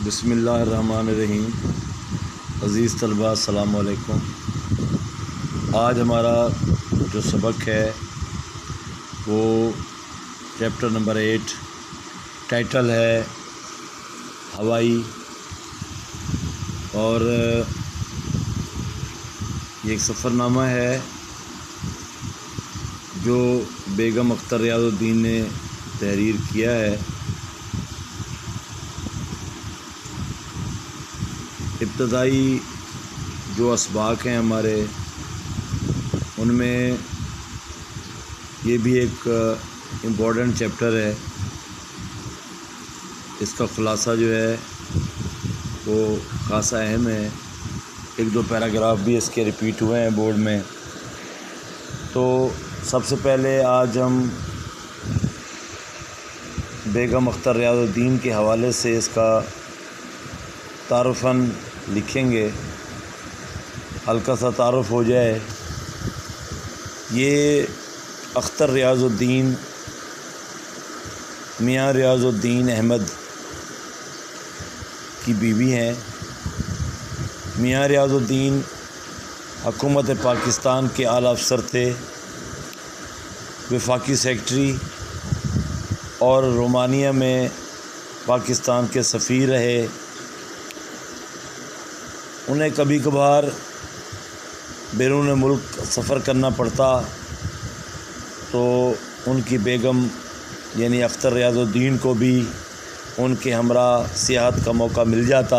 بسم اللہ الرحمن الرحیم۔ عزیز طلباء السلام علیکم۔ آج ہمارا جو سبق ہے وہ چیپٹر نمبر 8، ٹائٹل ہے ہوائی، اور یہ ایک سفر نامہ ہے جو بیگم اختر ریاض الدین نے تحریر کیا ہے۔ ابتدائی جو اسباق ہیں ہمارے، ان میں یہ بھی ایک امپورٹنٹ چیپٹر ہے۔ اس کا خلاصہ جو ہے وہ خاصا اہم ہے۔ ایک دو پیراگراف بھی اس کے ریپیٹ ہوئے ہیں بورڈ میں۔ تو سب سے پہلے آج ہم بیگم اختر ریاض الدین کے حوالے سے اس کا تعارفاً لکھیں گے، ہلکا سا تعارف ہو جائے۔ یہ اختر ریاض الدین میاں ریاض الدین احمد کی بیوی ہیں۔ میاں ریاض الدین حکومت پاکستان کے اعلیٰ افسر تھے، وفاقی سیکرٹری اور رومانیہ میں پاکستان کے سفیر رہے۔ انہیں کبھی کبھار بیرون ملک سفر کرنا پڑتا تو ان کی بیگم یعنی اختر ریاض الدین کو بھی ان کے ہمراہ سیاحت کا موقع مل جاتا۔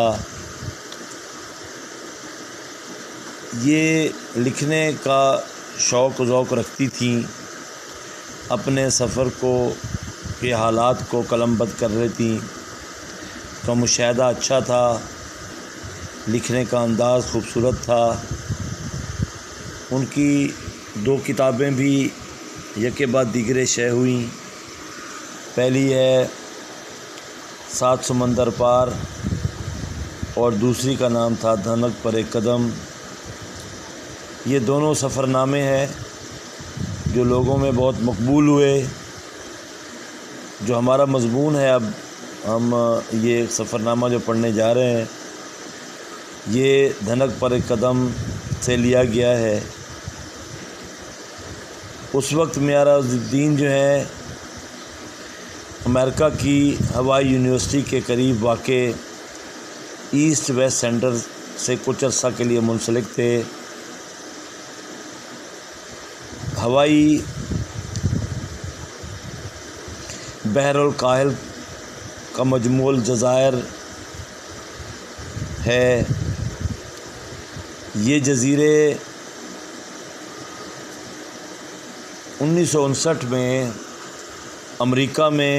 یہ لکھنے کا شوق و ذوق رکھتی تھیں، اپنے سفر کے حالات کو قلم بند کر لیتی۔ کا مشاہدہ اچھا تھا، لکھنے کا انداز خوبصورت تھا۔ ان کی 2 کتابیں بھی یکے بعد دیگرے شائع ہوئیں۔ پہلی ہے 7 سمندر پار اور دوسری کا نام تھا دھنک پر ایک قدم۔ یہ دونوں سفر نامے ہیں جو لوگوں میں بہت مقبول ہوئے۔ جو ہمارا مضمون ہے، اب ہم یہ سفر نامہ جو پڑھنے جا رہے ہیں، یہ دھنک پر ایک قدم سے لیا گیا ہے۔ اس وقت میاں ریاض الدین جو ہے امریکہ کی ہوائی یونیورسٹی کے قریب واقع ایسٹ ویسٹ سینٹر سے کچھ عرصہ کے لیے منسلک تھے۔ ہوائی بحر الکاہل کا مجموعہ الجزائر ہے۔ یہ جزیرے 1959 میں امریکہ میں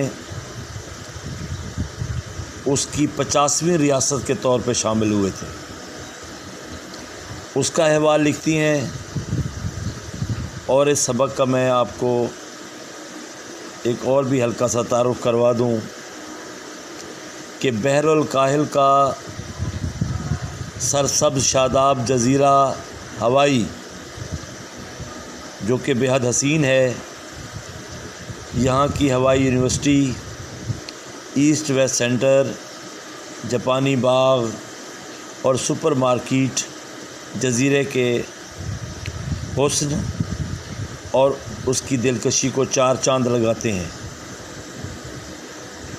اس کی 50ویں ریاست کے طور پہ شامل ہوئے تھے۔ اس کا احوال لکھتی ہیں، اور اس سبق کا میں آپ کو ایک اور بھی ہلکا سا تعارف کروا دوں کہ بحر الکاہل کا سرسبز شاداب جزیرہ ہوائی، جو کہ بے حد حسین ہے، یہاں کی ہوائی یونیورسٹی، ایسٹ ویسٹ سینٹر، جاپانی باغ اور سپر مارکیٹ جزیرے کے حسن اور اس کی دلکشی کو 4 چاند لگاتے ہیں۔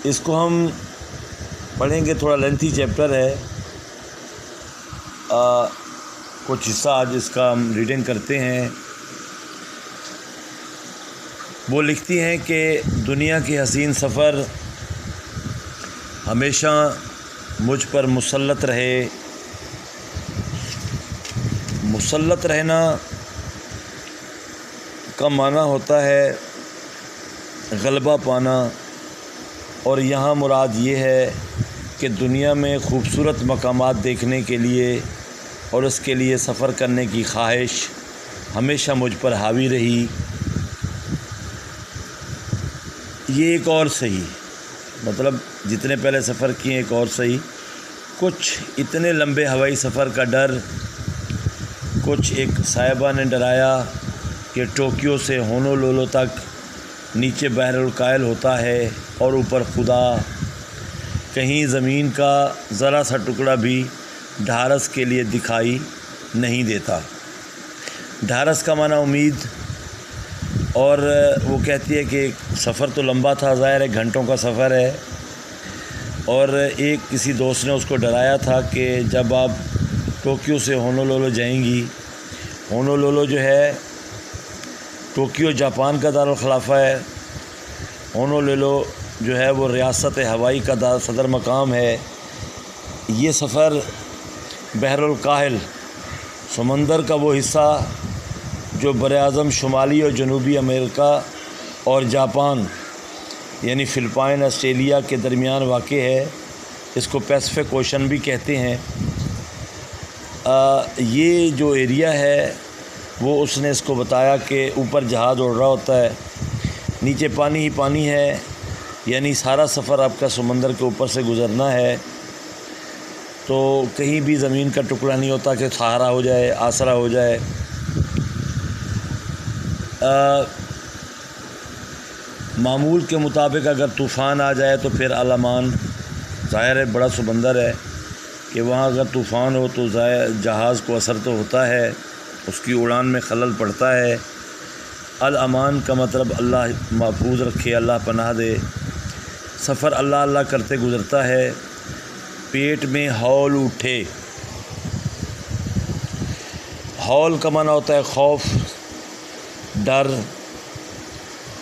اس کو ہم پڑھیں گے، تھوڑا لینتھی چیپٹر ہے، کچھ حصہ آج اس کا ہم ریڈنگ کرتے ہیں۔ وہ لکھتی ہیں کہ دنیا کی حسین سفر ہمیشہ مجھ پر مسلط رہے۔ مسلط رہنا کا معنی ہوتا ہے غلبہ پانا، اور یہاں مراد یہ ہے کہ دنیا میں خوبصورت مقامات دیکھنے کے لیے اور اس کے لیے سفر کرنے کی خواہش ہمیشہ مجھ پر حاوی رہی۔ یہ ایک اور صحیح، مطلب جتنے پہلے سفر کیے ایک اور صحیح، کچھ اتنے لمبے ہوائی سفر کا ڈر، کچھ ایک صاحبہ نے ڈرایا کہ ٹوکیو سے ہونولولو تک نیچے بحر الکاہل ہوتا ہے اور اوپر خدا، کہیں زمین کا ذرا سا ٹکڑا بھی ڈھارس کے لیے دکھائی نہیں دیتا۔ ڈھارس کا معنی امید، اور وہ کہتی ہے کہ سفر تو لمبا تھا، ظاہر ہے گھنٹوں کا سفر ہے، اور ایک کسی دوست نے اس کو ڈرایا تھا کہ جب آپ ٹوکیو سے ہونولولو جائیں گی، ہونولولو جو ہے ٹوکیو جاپان کا دارالخلافہ ہے، ہونولولو جو ہے وہ ریاست ہوائی کا صدر مقام ہے۔ یہ سفر بحر الکاہل، سمندر کا وہ حصہ جو براعظم شمالی اور جنوبی امریکہ اور جاپان یعنی فلپائن آسٹریلیا کے درمیان واقع ہے، اس کو پیسفک اوشن بھی کہتے ہیں۔ یہ جو ایریا ہے وہ اس نے اس کو بتایا کہ اوپر جہاز اڑ رہا ہوتا ہے، نیچے پانی ہی پانی ہے، یعنی سارا سفر آپ کا سمندر کے اوپر سے گزرنا ہے، تو کہیں بھی زمین کا ٹکڑا نہیں ہوتا کہ سہارا ہو جائے، آسرا ہو جائے۔ معمول کے مطابق اگر طوفان آ جائے تو پھر الامان، ظاہر ہے بڑا سمندر ہے کہ وہاں اگر طوفان ہو تو جہاز کو اثر تو ہوتا ہے، اس کی اڑان میں خلل پڑتا ہے۔ الامان کا مطلب اللہ محفوظ رکھے، اللہ پناہ دے۔ سفر اللہ اللہ کرتے گزرتا ہے، پیٹ میں ہول اٹھے۔ ہول کا معنی ہوتا ہے خوف، ڈر،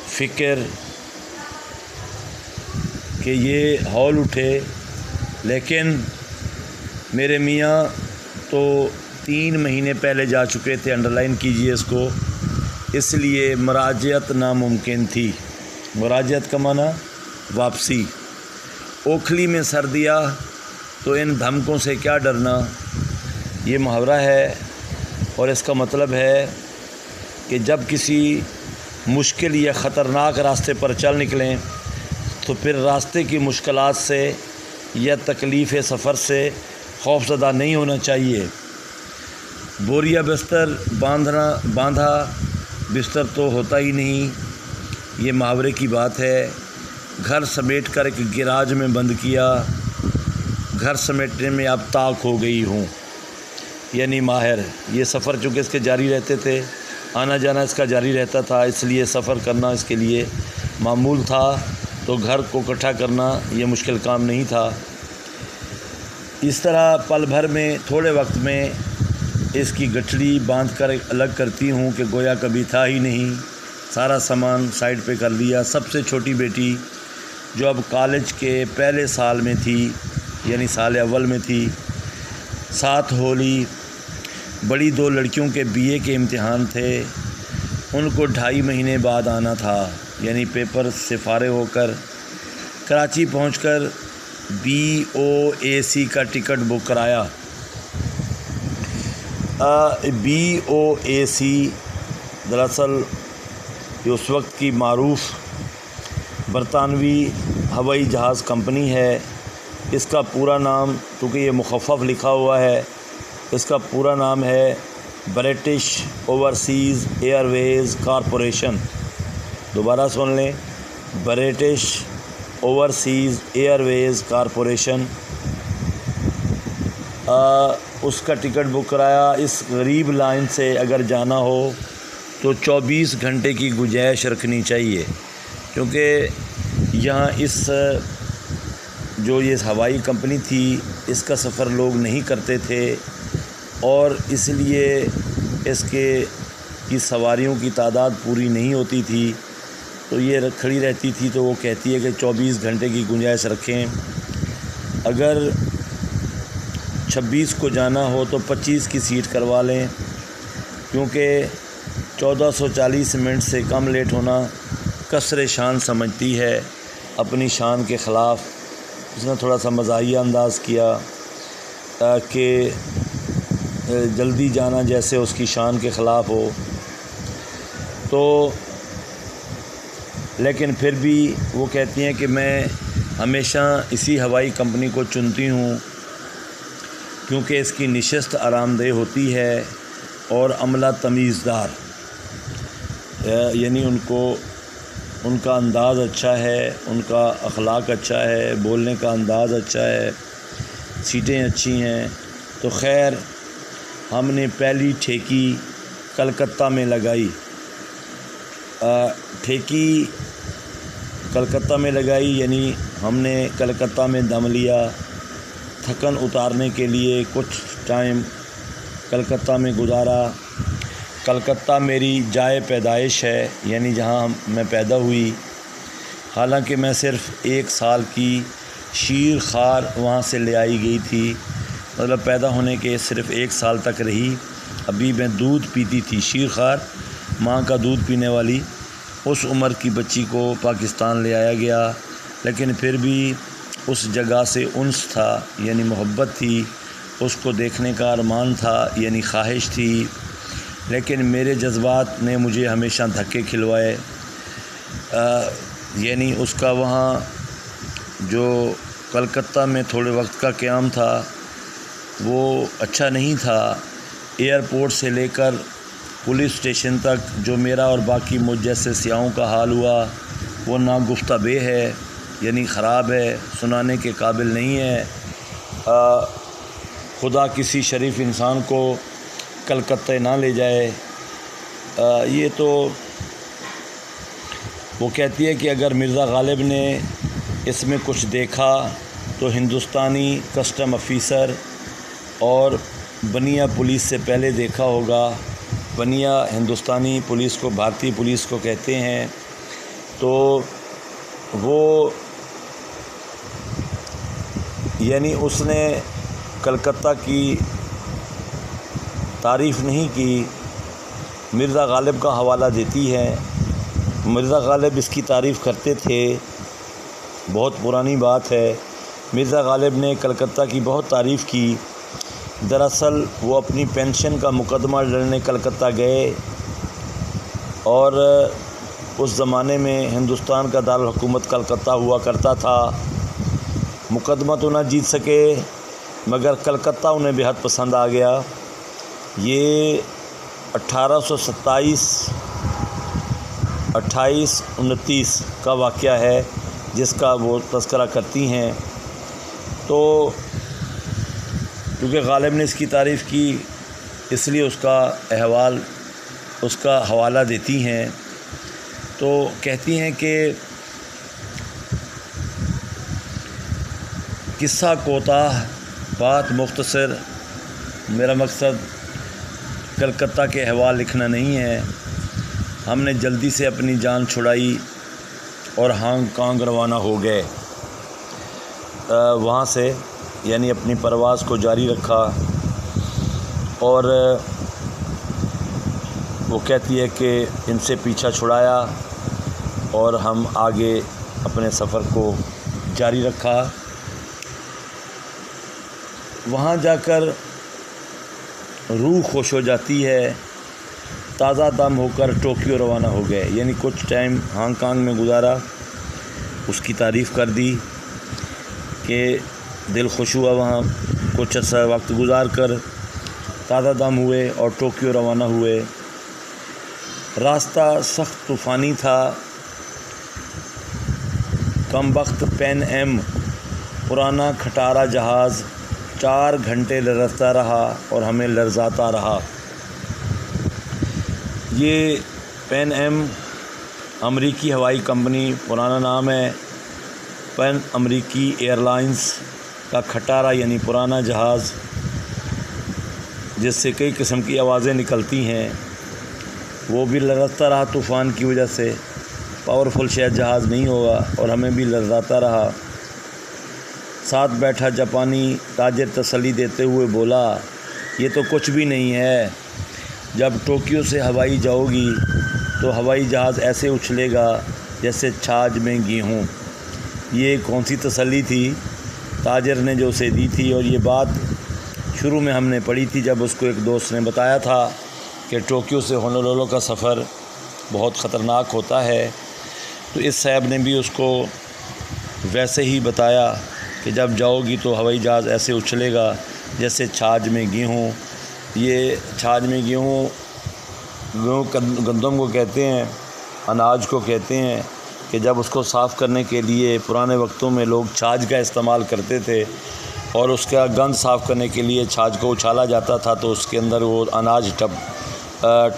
فکر، کہ یہ ہول اٹھے۔ لیکن میرے میاں تو 3 مہینے پہلے جا چکے تھے، انڈرلائن کیجئے اس کو، اس لیے مراجعت ناممکن تھی۔ مراجعت کا معنی واپسی۔ اوکھلی میں سر دیا تو ان دھمکوں سے کیا ڈرنا، یہ محاورہ ہے، اور اس کا مطلب ہے کہ جب کسی مشکل یا خطرناک راستے پر چل نکلیں تو پھر راستے کی مشکلات سے یا تکلیف سفر سے خوف زدہ نہیں ہونا چاہیے۔ بوریا بستر باندھا بستر تو ہوتا ہی نہیں، یہ محاورے کی بات ہے۔ گھر سمیٹ کر ایک گراج میں بند کیا، گھر سمیٹنے میں اب طاق ہو گئی ہوں، یعنی ماہر۔ یہ سفر چونکہ اس کے جاری رہتے تھے، آنا جانا اس کا جاری رہتا تھا، اس لیے سفر کرنا اس کے لیے معمول تھا، تو گھر کو اکٹھا کرنا یہ مشکل کام نہیں تھا۔ اس طرح پل بھر میں، تھوڑے وقت میں اس کی گٹھڑی باندھ کر الگ کرتی ہوں کہ گویا کبھی تھا ہی نہیں۔ سارا سامان سائڈ پہ کر لیا۔ سب سے چھوٹی بیٹی جو اب کالج کے پہلے سال میں تھی، یعنی سال اول میں تھی، ساتھ ہولی۔ بڑی 2 لڑکیوں کے BA کے امتحان تھے، ان کو 2.5 مہینے بعد آنا تھا، یعنی پیپر سے فارغ ہو کر کراچی پہنچ کر BOAC کا ٹکٹ بک کرایا۔ BOAC دراصل یہ اس وقت کی معروف برطانوی ہوائی جہاز کمپنی ہے۔ اس کا پورا نام، کیونکہ یہ مخفف لکھا ہوا ہے، اس کا پورا نام ہے برٹش اوورسیز ایئر ویز کارپوریشن۔ دوبارہ سن لیں، برٹش اوورسیز ایئر ویز کارپوریشن۔ اس کا ٹکٹ بک کرایا۔ اس غریب لائن سے اگر جانا ہو تو 24 گھنٹے کی گنجائش رکھنی چاہیے، کیونکہ یہاں جو یہ ہوائی کمپنی تھی، اس کا سفر لوگ نہیں کرتے تھے، اور اس لیے اس کی سواریوں کی تعداد پوری نہیں ہوتی تھی، تو یہ کھڑی رہتی تھی۔ تو وہ کہتی ہے کہ 24 گھنٹے کی گنجائش رکھیں۔ اگر 26 کو جانا ہو تو 25 کی سیٹ کروا لیں، کیونکہ 1440 منٹ سے کم لیٹ ہونا کسر شان سمجھتی ہے، اپنی شان کے خلاف۔ اس نے تھوڑا سا مزاحیہ انداز کیا کہ جلدی جانا جیسے اس کی شان کے خلاف ہو، تو لیکن پھر بھی وہ کہتی ہیں کہ میں ہمیشہ اسی ہوائی کمپنی کو چنتی ہوں، کیونکہ اس کی نشست آرام دہ ہوتی ہے اور عملہ تمیزدار، یعنی ان کو ان کا انداز اچھا ہے، ان کا اخلاق اچھا ہے، بولنے کا انداز اچھا ہے، سیٹیں اچھی ہیں۔ تو خیر ہم نے پہلی ٹھیکی کلکتہ میں لگائی۔ ٹھیکی کلکتہ میں لگائی یعنی ہم نے کلکتہ میں دم لیا۔ تھکن اتارنے کے لیے کچھ ٹائم کلکتہ میں گزارا۔ کلکتہ میری جائے پیدائش ہے، یعنی جہاں میں پیدا ہوئی، حالانکہ میں صرف 1 سال کی شیر خوار وہاں سے لے آئی گئی تھی، مطلب پیدا ہونے کے صرف 1 سال تک رہی۔ ابھی میں دودھ پیتی تھی، شیر خوار ماں کا دودھ پینے والی، اس عمر کی بچی کو پاکستان لے آیا گیا، لیکن پھر بھی اس جگہ سے انس تھا، یعنی محبت تھی، اس کو دیکھنے کا ارمان تھا، یعنی خواہش تھی، لیکن میرے جذبات نے مجھے ہمیشہ دھکے کھلوائے۔ یعنی اس کا وہاں جو کلکتہ میں تھوڑے وقت کا قیام تھا وہ اچھا نہیں تھا۔ ایئرپورٹ سے لے کر پولیس اسٹیشن تک جو میرا اور باقی مجھ جیسے سیاحوں کا حال ہوا وہ ناگفتہ بے ہے، یعنی خراب ہے، سنانے کے قابل نہیں ہے۔ خدا کسی شریف انسان کو کلکتہ نہ لے جائے۔ یہ تو وہ کہتی ہے کہ اگر مرزا غالب نے اس میں کچھ دیکھا تو ہندوستانی کسٹم آفیسر اور بنیا پولیس سے پہلے دیکھا ہوگا۔ بنیا ہندوستانی پولیس کو، بھارتی پولیس کو کہتے ہیں۔ تو وہ یعنی اس نے کلکتہ کی تعریف نہیں کی، مرزا غالب کا حوالہ دیتی ہے۔ مرزا غالب اس کی تعریف کرتے تھے، بہت پرانی بات ہے۔ مرزا غالب نے کلکتہ کی بہت تعریف کی۔ دراصل وہ اپنی پینشن کا مقدمہ لڑنے کلکتہ گئے، اور اس زمانے میں ہندوستان کا دارالحکومت کلکتہ ہوا کرتا تھا۔ مقدمہ تو نہ جیت سکے مگر کلکتہ انہیں بے حد پسند آ گیا۔ یہ 1828-29 کا واقعہ ہے جس کا وہ تذکرہ کرتی ہیں۔ تو کیونکہ غالب نے اس کی تعریف کی اس لیے اس کا احوال، اس کا حوالہ دیتی ہیں۔ تو کہتی ہیں کہ قصہ کوتاہ بات مختصر، میرا مقصد کلکتہ کے احوال لکھنا نہیں ہے۔ ہم نے جلدی سے اپنی جان چھڑائی اور ہانگ کانگ روانہ ہو گئے۔ وہاں سے یعنی اپنی پرواز کو جاری رکھا، اور وہ کہتی ہے کہ ان سے پیچھا چھڑایا اور ہم آگے اپنے سفر کو جاری رکھا۔ وہاں جا کر روح خوش ہو جاتی ہے، تازہ دم ہو کر ٹوکیو روانہ ہو گئے، یعنی کچھ ٹائم ہانگ کانگ میں گزارا، اس کی تعریف کر دی کہ دل خوش ہوا، وہاں کچھ عرصہ وقت گزار کر تازہ دم ہوئے اور ٹوکیو روانہ ہوئے۔ راستہ سخت طوفانی تھا، کم وقت پین ایم پرانا کھٹارا جہاز 4 گھنٹے لرزتا رہا اور ہمیں لرزاتا رہا۔ یہ پین ایم امریکی ہوائی کمپنی، پرانا نام ہے پین امریکی ایئر لائنز کا کھٹارا، یعنی پرانا جہاز جس سے کئی قسم کی آوازیں نکلتی ہیں، وہ بھی لرزتا رہا طوفان کی وجہ سے۔ پاورفل شاید جہاز نہیں ہوگا، اور ہمیں بھی لرزاتا رہا۔ ساتھ بیٹھا جاپانی تاجر تسلی دیتے ہوئے بولا، یہ تو کچھ بھی نہیں ہے، جب ٹوکیو سے ہوائی جاؤ گی تو ہوائی جہاز ایسے اچھلے گا جیسے چھاج میں گیہوں۔ یہ کون سی تسلی تھی تاجر نے جو اسے دی تھی، اور یہ بات شروع میں ہم نے پڑھی تھی جب اس کو ایک دوست نے بتایا تھا کہ ٹوکیو سے ہونولولو کا سفر بہت خطرناک ہوتا ہے۔ تو اس صاحب نے بھی اس کو ویسے ہی بتایا کہ جب جاؤ گی تو ہوائی جہاز ایسے اچھلے گا جیسے چھاج میں گیہوں۔ یہ چھاج میں گیہوں گندم کو کہتے ہیں، اناج کو کہتے ہیں، کہ جب اس کو صاف کرنے کے لیے پرانے وقتوں میں لوگ چھاچھ کا استعمال کرتے تھے اور اس کا گند صاف کرنے کے لیے چھاچھ کو اچھالا جاتا تھا تو اس کے اندر وہ اناج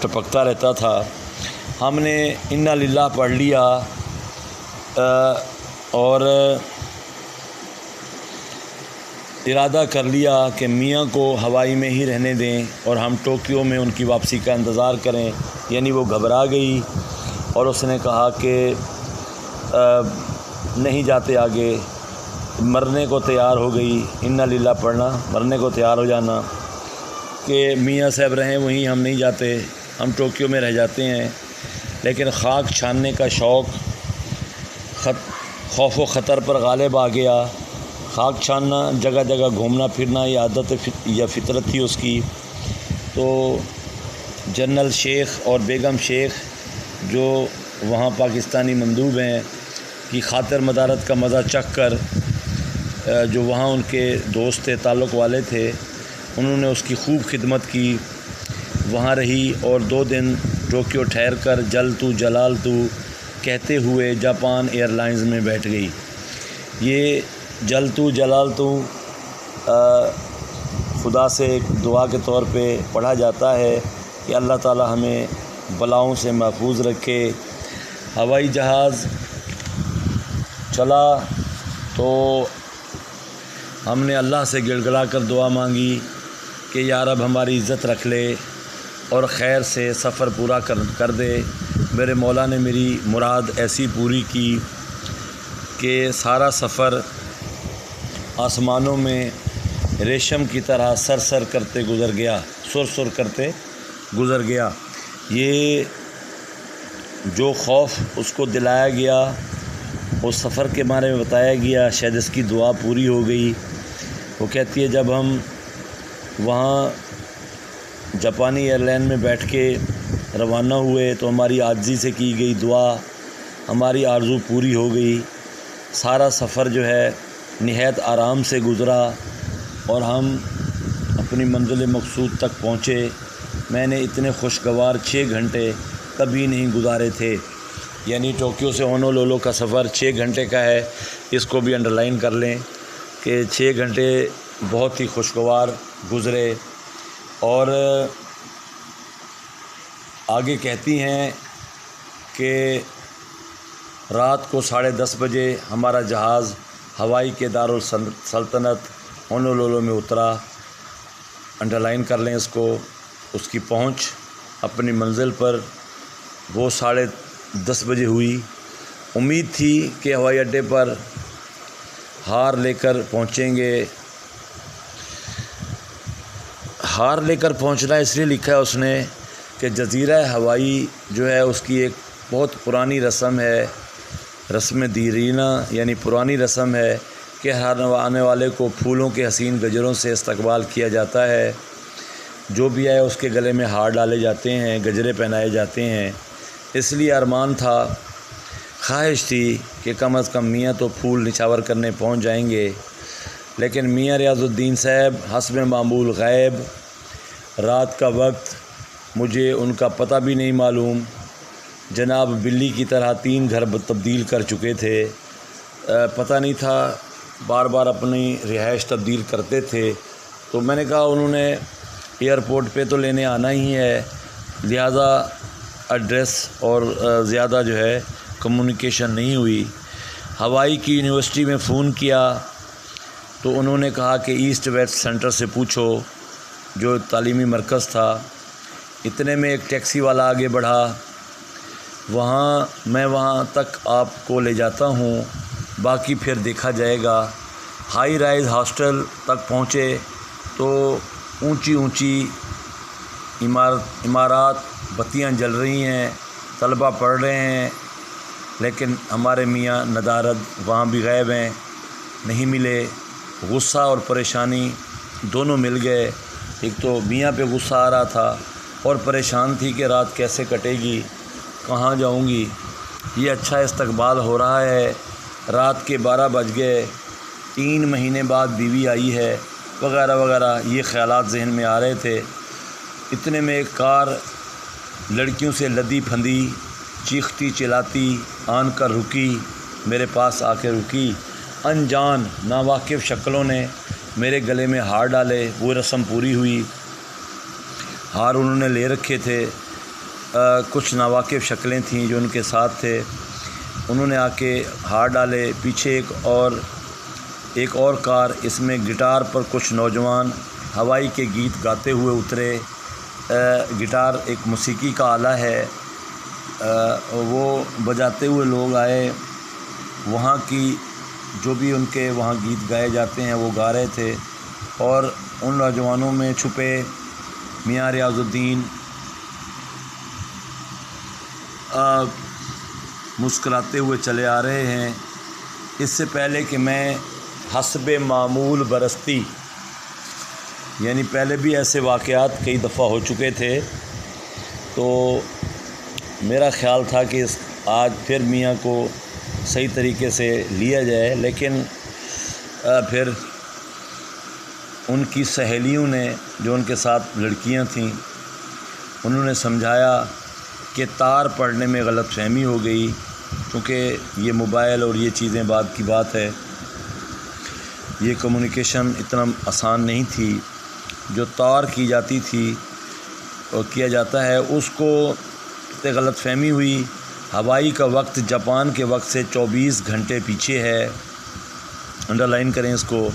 ٹپکتا رہتا تھا۔ ہم نے انا للہ پڑھ لیا اور ارادہ کر لیا کہ میاں کو ہوائی میں ہی رہنے دیں اور ہم ٹوکیو میں ان کی واپسی کا انتظار کریں۔ یعنی وہ گھبرا گئی اور اس نے کہا کہ نہیں جاتے آگے، مرنے کو تیار ہو گئی۔ انا للہ پڑھنا، مرنے کو تیار ہو جانا کہ میاں صاحب رہیں وہیں، ہم نہیں جاتے، ہم ٹوکیو میں رہ جاتے ہیں۔ لیکن خاک چھاننے کا شوق خوف و خطر پر غالب آ گیا۔ خاک چھاننا، جگہ جگہ گھومنا پھرنا، یہ عادت یا فطرت تھی اس کی۔ تو جنرل شیخ اور بیگم شیخ جو وہاں پاکستانی مندوب ہیں کی خاطر مدارت کا مزہ چکھ کر جو وہاں ان کے دوست تھے، تعلق والے تھے، انہوں نے اس کی خوب خدمت کی، وہاں رہی اور 2 دن ٹوکیو ٹھہر کر جل تو جلال تو کہتے ہوئے جاپان ایئر لائنز میں بیٹھ گئی۔ یہ جل تو جلال تو خدا سے ایک دعا کے طور پہ پڑھا جاتا ہے کہ اللہ تعالی ہمیں بلاؤں سے محفوظ رکھے۔ ہوائی جہاز چلا تو ہم نے اللہ سے گڑ گڑا کر دعا مانگی کہ یا رب ہماری عزت رکھ لے اور خیر سے سفر پورا کر دے۔ میرے مولا نے میری مراد ایسی پوری کی کہ سارا سفر آسمانوں میں ریشم کی طرح سر سر کرتے گزر گیا، سر سر کرتے گزر گیا۔ یہ جو خوف اس کو دلایا گیا، اس سفر کے بارے میں بتایا گیا، شاید اس کی دعا پوری ہو گئی۔ وہ کہتی ہے جب ہم وہاں جاپانی ایئر لائن میں بیٹھ کے روانہ ہوئے تو ہماری عاجزی سے کی گئی دعا، ہماری آرزو پوری ہو گئی۔ سارا سفر جو ہے نہایت آرام سے گزرا اور ہم اپنی منزل مقصود تک پہنچے۔ میں نے اتنے خوشگوار 6 گھنٹے کبھی نہیں گزارے تھے۔ یعنی ٹوکیو سے ہونولولو کا سفر 6 گھنٹے کا ہے، اس کو بھی انڈرلائن کر لیں کہ 6 گھنٹے بہت ہی خوشگوار گزرے۔ اور آگے کہتی ہیں کہ رات کو 10:30 بجے ہمارا جہاز ہوائی کے دارالسلطنت ہونولولو میں اترا۔ انڈرلائن کر لیں اس کو۔ اس کی پہنچ اپنی منزل پر وہ 10:30 بجے ہوئی۔ امید تھی کہ ہوائی اڈے پر ہار لے کر پہنچیں گے۔ ہار لے کر پہنچنا اس لیے لکھا ہے اس نے کہ جزیرہ ہوائی جو ہے اس کی ایک بہت پرانی رسم ہے، رسم دیرینہ، یعنی پرانی رسم ہے کہ ہر آنے والے کو پھولوں کے حسین گجروں سے استقبال کیا جاتا ہے۔ جو بھی آئے اس کے گلے میں ہار ڈالے جاتے ہیں، گجرے پہنائے جاتے ہیں۔ اس لیے ارمان تھا، خواہش تھی کہ کم از کم میاں تو پھول نچھاور کرنے پہنچ جائیں گے۔ لیکن میاں ریاض الدین صاحب حسب معمول غائب۔ رات کا وقت، مجھے ان کا پتہ بھی نہیں معلوم۔ جناب بلی کی طرح 3 گھر تبدیل کر چکے تھے، پتہ نہیں تھا، بار بار اپنی رہائش تبدیل کرتے تھے۔ تو میں نے کہا انہوں نے ایئرپورٹ پہ تو لینے آنا ہی ہے، لہذا ایڈریس اور زیادہ جو ہے کمیونیکیشن نہیں ہوئی۔ ہوائی کی یونیورسٹی میں فون کیا تو انہوں نے کہا کہ ایسٹ ویسٹ سینٹر سے پوچھو، جو تعلیمی مرکز تھا۔ اتنے میں ایک ٹیکسی والا آگے بڑھا، میں وہاں تک آپ کو لے جاتا ہوں، باقی پھر دیکھا جائے گا۔ ہائی رائز ہاسٹل تک پہنچے تو اونچی اونچی عمارات، بتیاں جل رہی ہیں، طلبہ پڑھ رہے ہیں، لیکن ہمارے میاں ندارد وہاں بھی غائب ہیں، نہیں ملے۔ غصہ اور پریشانی دونوں مل گئے۔ ایک تو میاں پہ غصہ آ رہا تھا اور پریشان تھی کہ رات کیسے کٹے گی، کہاں جاؤں گی، یہ اچھا استقبال ہو رہا ہے، رات کے 12 بج گئے، 3 مہینے بعد بیوی آئی ہے، وغیرہ وغیرہ، یہ خیالات ذہن میں آ رہے تھے۔ اتنے میں ایک کار لڑکیوں سے لدی پھندی چیختی چلاتی آن کر رکی، میرے پاس آ کے رکی، انجان ناواقف شکلوں نے میرے گلے میں ہار ڈالے۔ وہ رسم پوری ہوئی، ہار انہوں نے لے رکھے تھے، کچھ ناواقف شکلیں تھیں جو ان کے ساتھ تھے، انہوں نے آ کے ہار ڈالے۔ پیچھے ایک اور کار، اس میں گٹار پر کچھ نوجوان ہوائی کے گیت گاتے ہوئے اترے۔ گٹار ایک موسیقی کا آلہ ہے، وہ بجاتے ہوئے لوگ آئے، وہاں کی جو بھی ان کے وہاں گیت گائے جاتے ہیں وہ گا رہے تھے، اور ان نوجوانوں میں چھپے میاں ریاض الدین مسکراتے ہوئے چلے آ رہے ہیں۔ اس سے پہلے کہ میں حسب معمول برستی، یعنی پہلے بھی ایسے واقعات کئی دفعہ ہو چکے تھے، تو میرا خیال تھا کہ آج پھر میاں کو صحیح طریقے سے لیا جائے، لیکن پھر ان کی سہیلیوں نے جو ان کے ساتھ لڑکیاں تھیں انہوں نے سمجھایا کہ تار پڑنے میں غلط فہمی ہو گئی، کیونکہ یہ موبائل اور یہ چیزیں بعد کی بات ہے، یہ کمیونیکیشن اتنا آسان نہیں تھی۔ جو تار کی جاتی تھی اور کیا جاتا ہے اس کو غلط فہمی ہوئی۔ ہوائی کا وقت جاپان کے وقت سے 24 گھنٹے پیچھے ہے، انڈرلائن کریں اس کو،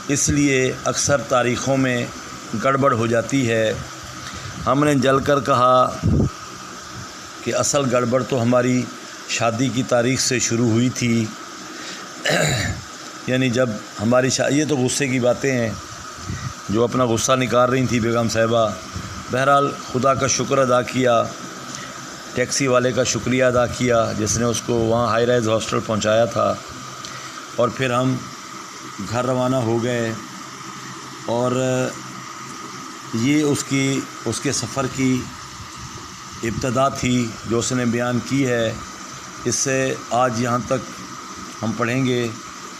اس لیے اکثر تاریخوں میں گڑبڑ ہو جاتی ہے۔ ہم نے جل کر کہا کہ اصل گڑبڑ تو ہماری شادی کی تاریخ سے شروع ہوئی تھی، یعنی جب ہماری یہ تو غصے کی باتیں ہیں، جو اپنا غصہ نکال رہی تھی بیگم صاحبہ۔ بہرحال خدا کا شکر ادا کیا، ٹیکسی والے کا شکریہ ادا کیا جس نے اس کو وہاں ہائی رائز ہاسٹل پہنچایا تھا، اور پھر ہم گھر روانہ ہو گئے۔ اور یہ اس کے سفر کی ابتدا تھی جو اس نے بیان کی ہے۔ اس سے آج یہاں تک ہم پڑھیں گے،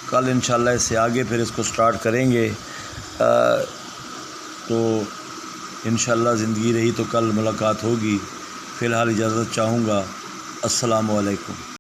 کل انشاءاللہ اس سے آگے پھر اس کو سٹارٹ کریں گے، تو انشاءاللہ زندگی رہی تو کل ملاقات ہوگی۔ فی الحال اجازت چاہوں گا۔ السلام علیکم۔